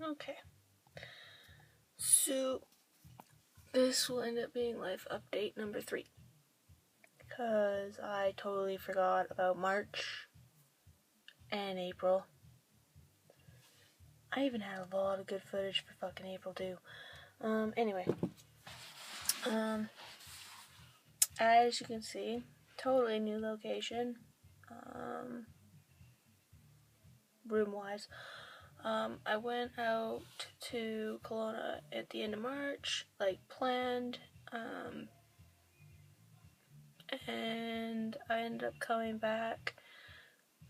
Okay. So, this will end up being life update number 3. Because I totally forgot about March and April. I even had a lot of good footage for fucking April too. Anyway. As you can see, totally new location. Room-wise. I went out to Kelowna at the end of March, like planned, and I ended up coming back.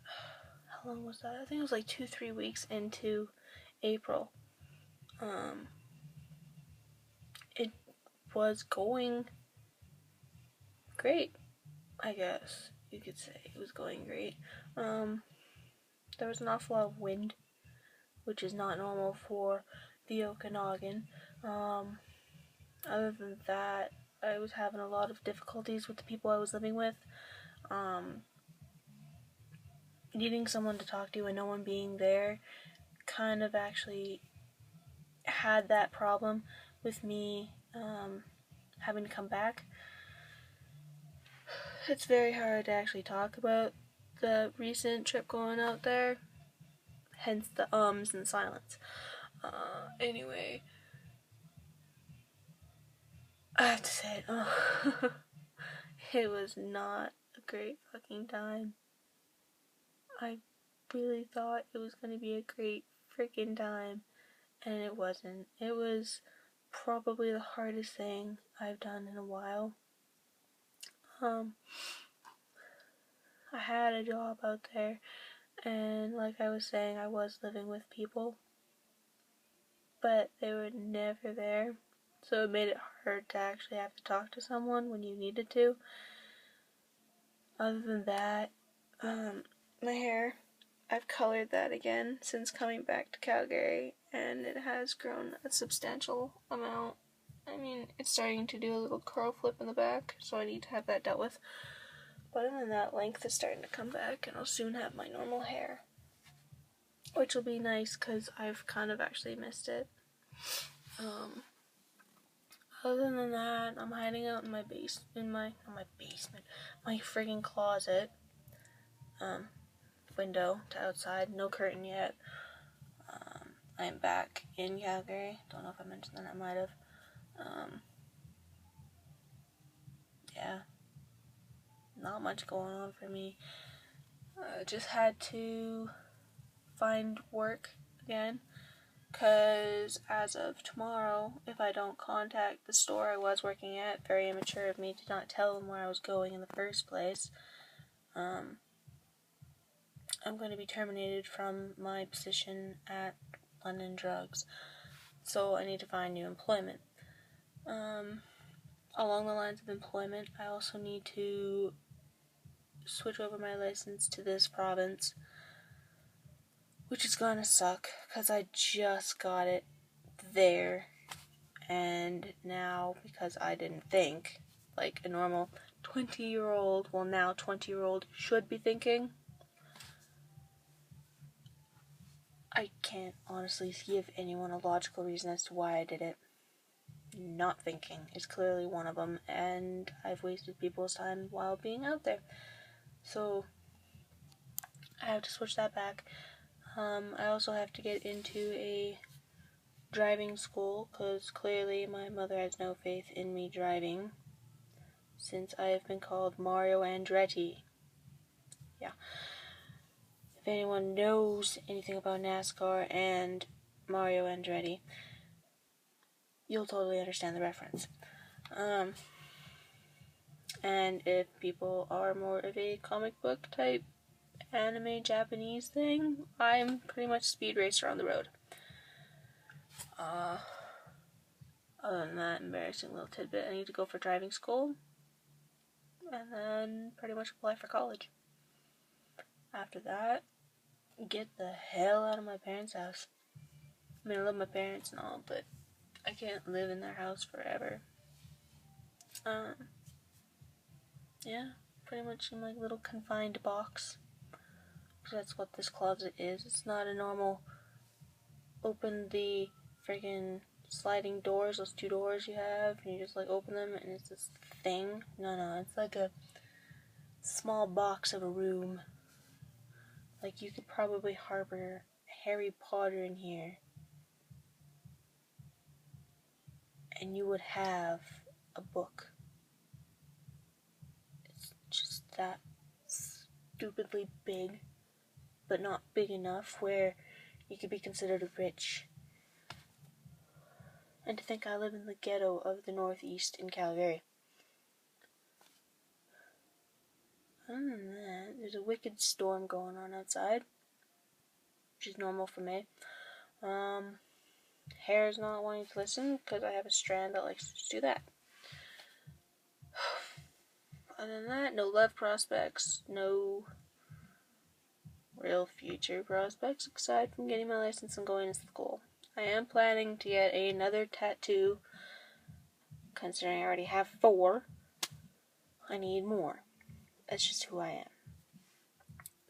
How long was that? I think it was like 2-3 weeks into April. It was going great, I guess you could say. It was going great. There was an awful lot of wind, which is not normal for the Okanagan. Other than that, I was having a lot of difficulties with the people I was living with. Needing someone to talk to and no one being there kind of actually had that problem with me having to come back. It's very hard to actually talk about the recent trip going out there, hence the ums and silence. Anyway, I have to say it. It was not a great fucking time. I really thought it was going to be a great freaking time, and it wasn't. It was probably the hardest thing I've done in a while. I had a job out there, and like I was saying, I was living with people, but they were never there, so it made it hard to actually have to talk to someone when you needed to. Other than that, my hair, I've colored that again since coming back to Calgary, and it has grown a substantial amount. I mean, it's starting to do a little curl flip in the back, so I need to have that dealt with. But other than that, length is starting to come back, and I'll soon have my normal hair, which will be nice because I've kind of actually missed it. Other than that, I'm hiding out in my my friggin' closet. Window to outside, no curtain yet. I'm back in Calgary. Don't know if I mentioned that, I might have. Yeah. Not much going on for me. Just had to find work again, because as of tomorrow, if I don't contact the store I was working at, very immature of me to not tell them where I was going in the first place, I'm going to be terminated from my position at London Drugs, so I need to find new employment. Along the lines of employment, I also need to switch over my license to this province, which is gonna suck, because I just got it there, and now, because I didn't think like a normal 20-year-old, well now 20-year-old should be thinking, I can't honestly give anyone a logical reason as to why I did it. Not thinking is clearly one of them, and I've wasted people's time while being out there. So I have to switch that back. I also have to get into a driving school, because clearly my mother has no faith in me driving, since I have been called Mario Andretti. Yeah. If anyone knows anything about NASCAR and Mario Andretti, you'll totally understand the reference. And if people are more of a comic book type anime Japanese thing, I'm pretty much Speed Racer on the road. Other than that embarrassing little tidbit, I need to go for driving school, and then pretty much apply for college. After that, get the hell out of my parents' house. I mean, I love my parents and all, but I can't live in their house forever. Yeah, pretty much in my little confined box. Because that's what this closet is. It's not a normal open the friggin' sliding doors, those 2 doors you have, and you just like open them and it's this thing. No, it's like a small box of a room. Like you could probably harbor Harry Potter in here. And you would have a book. It's just that stupidly big, but not big enough where you could be considered rich. And to think I live in the ghetto of the Northeast in Calgary. Other than that, there's a wicked storm going on outside, which is normal for me. Hair's not wanting to listen because I have a strand that likes to do that. Other than that, no love prospects, no real future prospects aside from getting my license and going to school. I am planning to get another tattoo. Considering I already have 4, I need more. That's just who I am.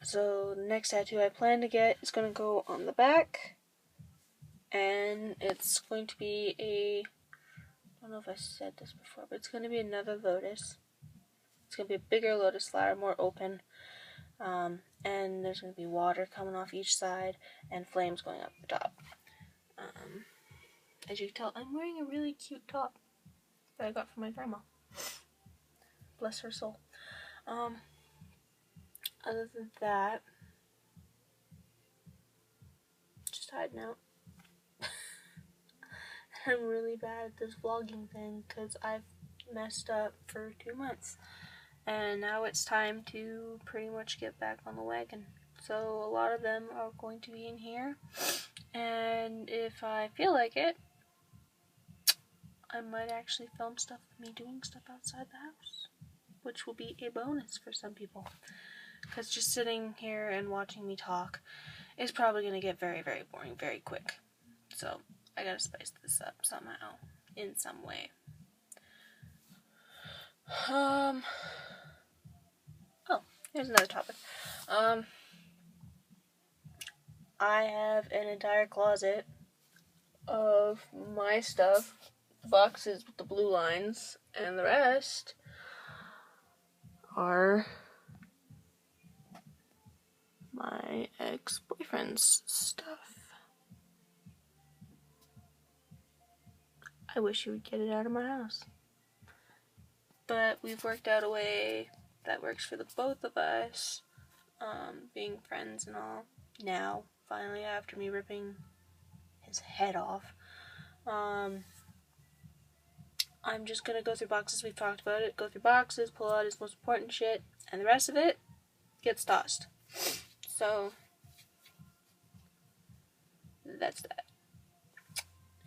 So the next tattoo I plan to get is going to go on the back. And it's going to be I don't know if I said this before, but it's going to be another lotus. It's going to be a bigger lotus flower, more open. And there's going to be water coming off each side and flames going up the top. As you can tell, I'm wearing a really cute top that I got from my grandma. Bless her soul. Other than that, just hiding out. I'm really bad at this vlogging thing because I've messed up for 2 months. And now it's time to pretty much get back on the wagon. So a lot of them are going to be in here. And if I feel like it, I might actually film stuff of me doing stuff outside the house, which will be a bonus for some people. Because just sitting here and watching me talk is probably going to get very, very boring very quick. So I gotta spice this up somehow, in some way. Oh, here's another topic. I have an entire closet of my stuff, the boxes with the blue lines, and the rest are my ex-boyfriend's stuff. I wish he would get it out of my house. But we've worked out a way that works for the both of us, being friends and all. Now, finally, after me ripping his head off, I'm just gonna go through boxes. We've talked about it. Go through boxes, pull out his most important shit, and the rest of it gets tossed. So, that's that.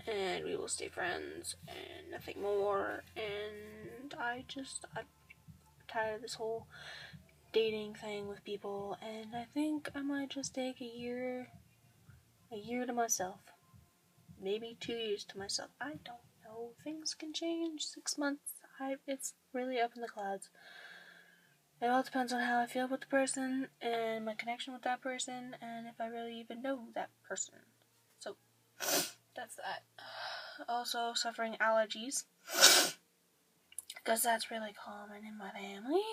And we will stay friends and nothing more. And I'm tired of this whole dating thing with people, and I think I might just take a year to myself. Maybe 2 years to myself. I don't know. Things can change. 6 months. It's really up in the clouds. It all depends on how I feel with the person and my connection with that person and if I really even know that person. So, that's that. Also, suffering allergies. Because that's really common in my family.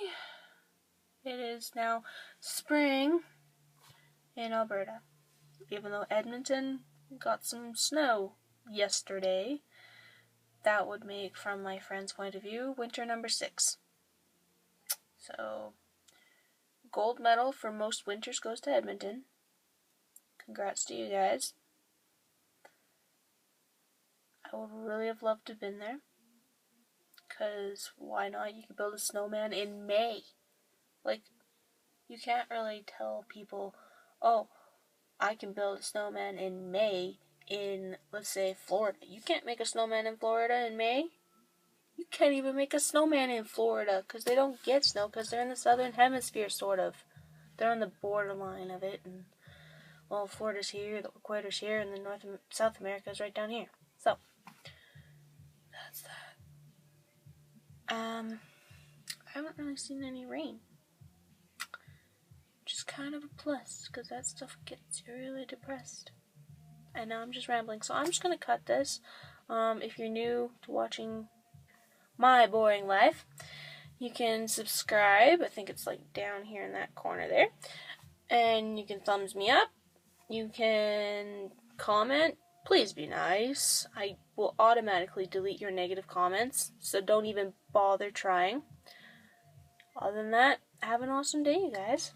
It is now spring in Alberta. Even though Edmonton got some snow yesterday, that would make, from my friend's point of view, winter number 6. So, gold medal for most winters goes to Edmonton. Congrats to you guys. I would really have loved to have been there. Because why not? You could build a snowman in May. Like, you can't really tell people, oh, I can build a snowman in May in, let's say, Florida. You can't make a snowman in Florida in May. You can't even make a snowman in Florida because they don't get snow because they're in the southern hemisphere, sort of. They're on the borderline of it, and, well, Florida's here, the equator's here, and then South America's right down here. So, that's that. I haven't really seen any rain. Which is kind of a plus, because that stuff gets you really depressed. And now I'm just rambling, so I'm just going to cut this. If you're new to watching my boring life, you can subscribe. I think it's like down here in that corner there. And you can thumbs me up. You can comment. Please be nice. I will automatically delete your negative comments, so don't even bother trying. Other than that, have an awesome day, you guys.